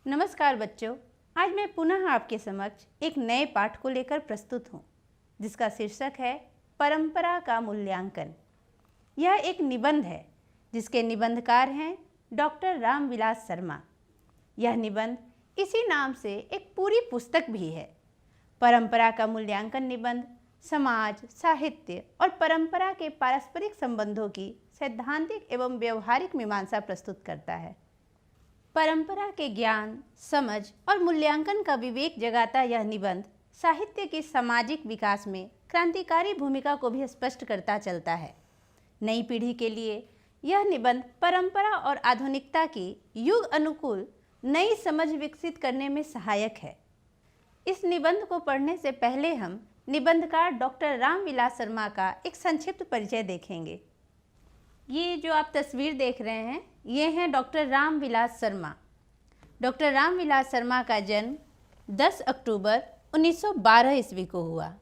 नमस्कार बच्चों, आज मैं पुनः आपके समक्ष एक नए पाठ को लेकर प्रस्तुत हूँ, जिसका शीर्षक है परंपरा का मूल्यांकन। यह एक निबंध है जिसके निबंधकार हैं डॉक्टर रामविलास शर्मा। यह निबंध इसी नाम से एक पूरी पुस्तक भी है। परंपरा का मूल्यांकन निबंध समाज, साहित्य और परंपरा के पारस्परिक संबंधों की सैद्धांतिक एवं व्यवहारिक मीमांसा प्रस्तुत करता है। परंपरा के ज्ञान, समझ और मूल्यांकन का विवेक जगाता यह निबंध साहित्य के सामाजिक विकास में क्रांतिकारी भूमिका को भी स्पष्ट करता चलता है। नई पीढ़ी के लिए यह निबंध परंपरा और आधुनिकता की युग अनुकूल नई समझ विकसित करने में सहायक है। इस निबंध को पढ़ने से पहले हम निबंधकार डॉक्टर रामविलास शर्मा का एक संक्षिप्त परिचय देखेंगे। ये जो आप तस्वीर देख रहे हैं, ये हैं डॉक्टर रामविलास शर्मा। डॉक्टर रामविलास शर्मा का जन्म 10 अक्टूबर 1912 ईस्वी को हुआ।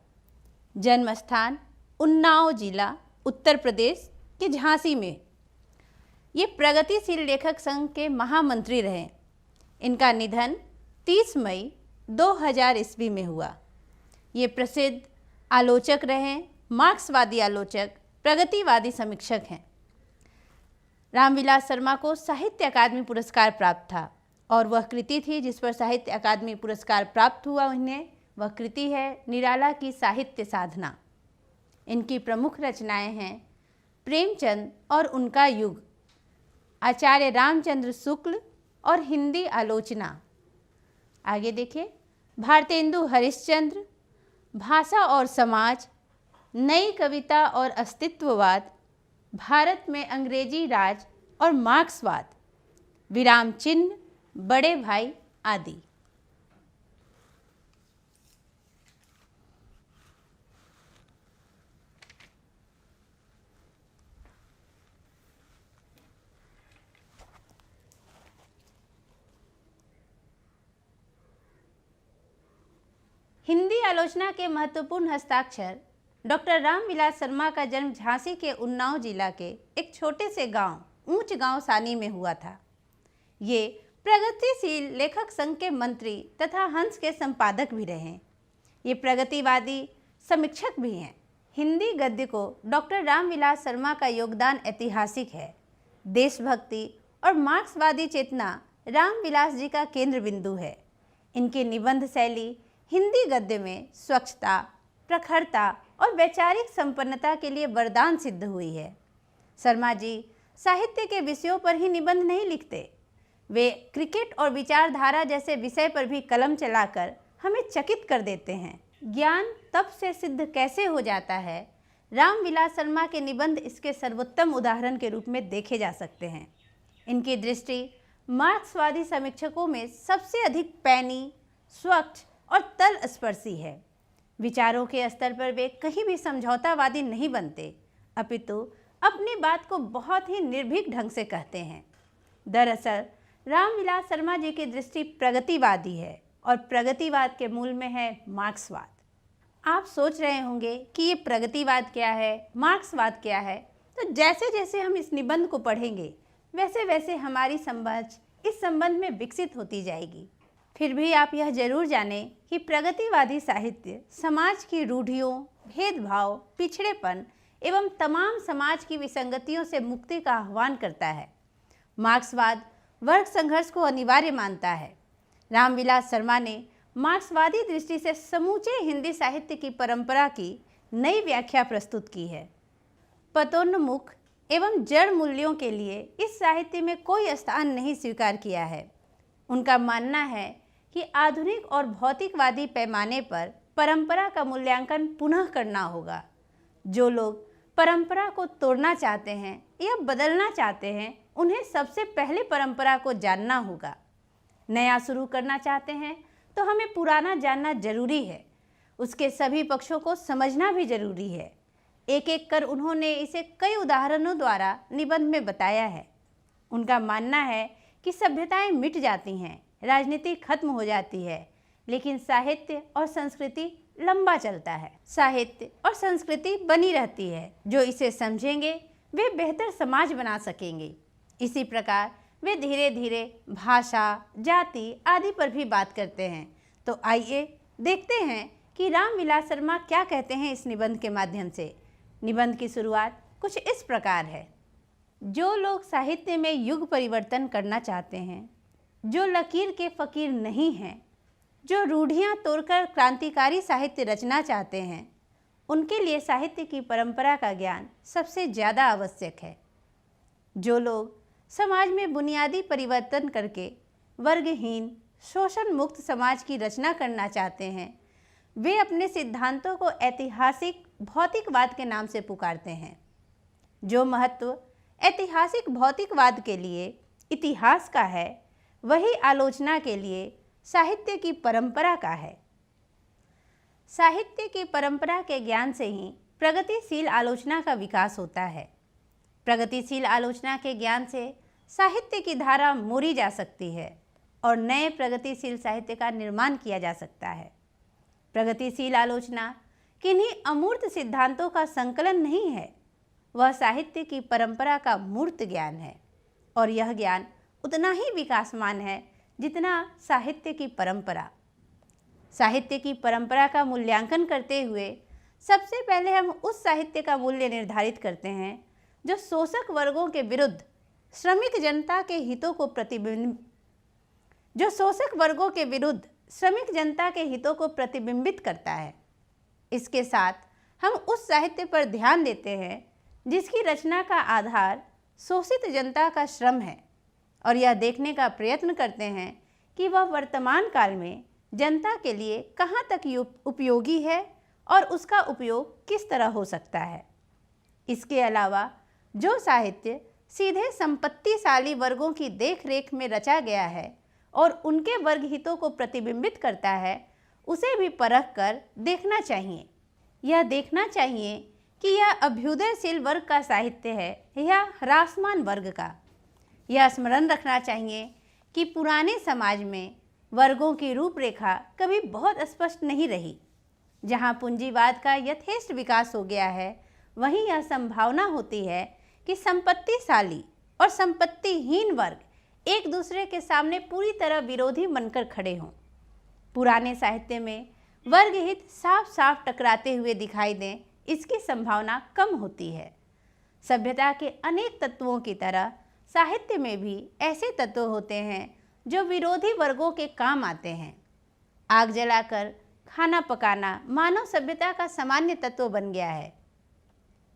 जन्म स्थान उन्नाव जिला, उत्तर प्रदेश के झांसी में। ये प्रगतिशील लेखक संघ के महामंत्री रहे। इनका निधन 30 मई 2000 ईस्वी में हुआ। ये प्रसिद्ध आलोचक रहे, मार्क्सवादी आलोचक, प्रगतिवादी समीक्षक हैं। रामविलास शर्मा को साहित्य अकादमी पुरस्कार प्राप्त था और वह कृति थी जिस पर साहित्य अकादमी पुरस्कार प्राप्त हुआ उन्हें, वह कृति है निराला की साहित्य साधना। इनकी प्रमुख रचनाएं हैं प्रेमचंद और उनका युग, आचार्य रामचंद्र शुक्ल और हिंदी आलोचना। आगे देखिए, भारतेंदु हरिश्चंद्र, भाषा और समाज, नई कविता और अस्तित्ववाद, भारत में अंग्रेजी राज और मार्क्सवाद, विराम चिन्ह, बड़े भाई आदि। हिंदी आलोचना के महत्वपूर्ण हस्ताक्षर। डॉक्टर रामविलास शर्मा का जन्म झांसी के उन्नाव जिला के एक छोटे से गांव ऊंच गांव सानी में हुआ था। ये प्रगतिशील लेखक संघ के मंत्री तथा हंस के संपादक भी रहे। ये प्रगतिवादी समीक्षक भी हैं। हिंदी गद्य को डॉक्टर रामविलास शर्मा का योगदान ऐतिहासिक है। देशभक्ति और मार्क्सवादी चेतना रामविलास जी का केंद्र बिंदु है। इनकी निबंध शैली हिंदी गद्य में स्वच्छता, प्रखरता और वैचारिक संपन्नता के लिए वरदान सिद्ध हुई है। शर्मा जी साहित्य के विषयों पर ही निबंध नहीं लिखते, वे क्रिकेट और विचारधारा जैसे विषय पर भी कलम चलाकर हमें चकित कर देते हैं। ज्ञान तप से सिद्ध कैसे हो जाता है, रामविलास शर्मा के निबंध इसके सर्वोत्तम उदाहरण के रूप में देखे जा सकते हैं। इनकी दृष्टि मार्क्सवादी समीक्षकों में सबसे अधिक पैनी, स्वच्छ और तल स्पर्शी है। विचारों के स्तर पर वे कहीं भी समझौतावादी नहीं बनते, अपितु अपनी बात को बहुत ही निर्भीक ढंग से कहते हैं। दरअसल रामविलास शर्मा जी की दृष्टि प्रगतिवादी है और प्रगतिवाद के मूल में है मार्क्सवाद। आप सोच रहे होंगे कि ये प्रगतिवाद क्या है, मार्क्सवाद क्या है। तो जैसे जैसे हम इस निबंध को पढ़ेंगे वैसे वैसे हमारी समझ इस संबंध में विकसित होती जाएगी। फिर भी आप यह जरूर जानें कि प्रगतिवादी साहित्य समाज की रूढ़ियों, भेदभाव, पिछड़ेपन एवं तमाम समाज की विसंगतियों से मुक्ति का आह्वान करता है। मार्क्सवाद वर्ग संघर्ष को अनिवार्य मानता है। रामविलास शर्मा ने मार्क्सवादी दृष्टि से समूचे हिंदी साहित्य की परंपरा की नई व्याख्या प्रस्तुत की है। पतोन्मुख एवं जड़ मूल्यों के लिए इस साहित्य में कोई स्थान नहीं स्वीकार किया है। उनका मानना है कि आधुनिक और भौतिकवादी पैमाने पर परंपरा का मूल्यांकन पुनः करना होगा। जो लोग परंपरा को तोड़ना चाहते हैं या बदलना चाहते हैं, उन्हें सबसे पहले परंपरा को जानना होगा। नया शुरू करना चाहते हैं तो हमें पुराना जानना जरूरी है। उसके सभी पक्षों को समझना भी जरूरी है। एक एक कर उन्होंने इसे कई उदाहरणों द्वारा निबंध में बताया है। उनका मानना है कि सभ्यताएं मिट जाती हैं, राजनीति खत्म हो जाती है, लेकिन साहित्य और संस्कृति लंबा चलता है। साहित्य और संस्कृति बनी रहती है। जो इसे समझेंगे वे बेहतर समाज बना सकेंगे। इसी प्रकार वे धीरे धीरे भाषा, जाति आदि पर भी बात करते हैं। तो आइए देखते हैं कि रामविलास शर्मा क्या कहते हैं इस निबंध के माध्यम से। निबंध की शुरुआत कुछ इस प्रकार है। जो लोग साहित्य में युग परिवर्तन करना चाहते हैं, जो लकीर के फकीर नहीं हैं, जो रूढ़ियाँ तोड़कर क्रांतिकारी साहित्य रचना चाहते हैं, उनके लिए साहित्य की परंपरा का ज्ञान सबसे ज़्यादा आवश्यक है। जो लोग समाज में बुनियादी परिवर्तन करके वर्गहीन, शोषण मुक्त समाज की रचना करना चाहते हैं, वे अपने सिद्धांतों को ऐतिहासिक भौतिकवाद के नाम से पुकारते हैं। जो महत्व ऐतिहासिक भौतिकवाद के लिए इतिहास का है, वही आलोचना के लिए साहित्य की परंपरा का है। साहित्य की परंपरा के ज्ञान से ही प्रगतिशील आलोचना का विकास होता है। प्रगतिशील आलोचना के ज्ञान से साहित्य की धारा मोड़ी जा सकती है और नए प्रगतिशील साहित्य का निर्माण किया जा सकता है। प्रगतिशील आलोचना किन्हीं अमूर्त सिद्धांतों का संकलन नहीं है, वह साहित्य की परंपरा का मूर्त ज्ञान है और यह ज्ञान उतना ही विकासमान है जितना साहित्य की परंपरा। साहित्य की परंपरा का मूल्यांकन करते हुए सबसे पहले हम उस साहित्य का मूल्य निर्धारित करते हैं जो शोषक वर्गों के विरुद्ध श्रमिक जनता के हितों को प्रतिबिंबित करता है। इसके साथ हम उस साहित्य पर ध्यान देते हैं जिसकी रचना का आधार शोषित जनता का श्रम है और यह देखने का प्रयत्न करते हैं कि वह वर्तमान काल में जनता के लिए कहाँ तक उपयोगी है और उसका उपयोग किस तरह हो सकता है। इसके अलावा जो साहित्य सीधे संपत्तिशाली वर्गों की देखरेख में रचा गया है और उनके वर्ग हितों को प्रतिबिंबित करता है, उसे भी परख कर देखना चाहिए। यह देखना चाहिए कि यह अभ्युदयशील वर्ग का साहित्य है या ह्रासमान वर्ग का। यह स्मरण रखना चाहिए कि पुराने समाज में वर्गों की रूपरेखा कभी बहुत स्पष्ट नहीं रही। जहाँ पूंजीवाद का यथेष्ट विकास हो गया है, वहीं यह संभावना होती है कि संपत्तिशाली और संपत्तिहीन वर्ग एक दूसरे के सामने पूरी तरह विरोधी बनकर खड़े हों। पुराने साहित्य में वर्ग हित साफ साफ टकराते हुए दिखाई दें, इसकी संभावना कम होती है। सभ्यता के अनेक तत्वों की तरह साहित्य में भी ऐसे तत्व होते हैं जो विरोधी वर्गों के काम आते हैं। आग जलाकर खाना पकाना मानव सभ्यता का सामान्य तत्व बन गया है।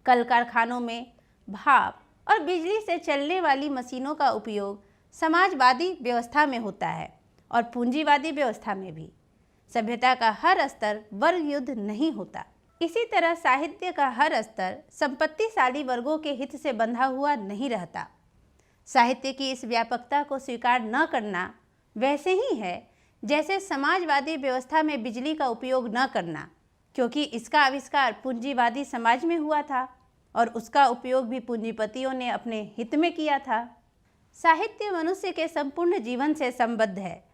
कल कारखानों में भाप और बिजली से चलने वाली मशीनों का उपयोग समाजवादी व्यवस्था में होता है और पूंजीवादी व्यवस्था में भी। सभ्यता का हर स्तर वर्ग युद्ध नहीं होता। इसी तरह साहित्य का हर स्तर संपत्तिशाली वर्गों के हित से बंधा हुआ नहीं रहता। साहित्य की इस व्यापकता को स्वीकार न करना वैसे ही है जैसे समाजवादी व्यवस्था में बिजली का उपयोग न करना, क्योंकि इसका आविष्कार पूंजीवादी समाज में हुआ था और उसका उपयोग भी पूंजीपतियों ने अपने हित में किया था। साहित्य मनुष्य के संपूर्ण जीवन से संबद्ध है।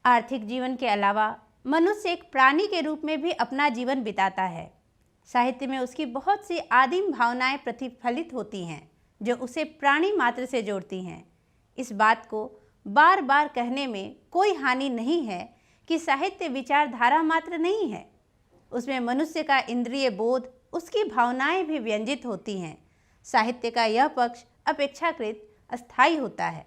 आर्थिक जीवन के अलावा मनुष्य एक प्राणी के रूप में भी अपना जीवन बिताता है। साहित्य में उसकी बहुत सी आदिम भावनाएं प्रतिफलित होती हैं जो उसे प्राणी मात्र से जोड़ती हैं। इस बात को बार बार कहने में कोई हानि नहीं है कि साहित्य विचारधारा मात्र नहीं है, उसमें मनुष्य का इंद्रिय बोध, उसकी भावनाएं भी व्यंजित होती हैं। साहित्य का यह पक्ष अपेक्षाकृत अस्थायी होता है।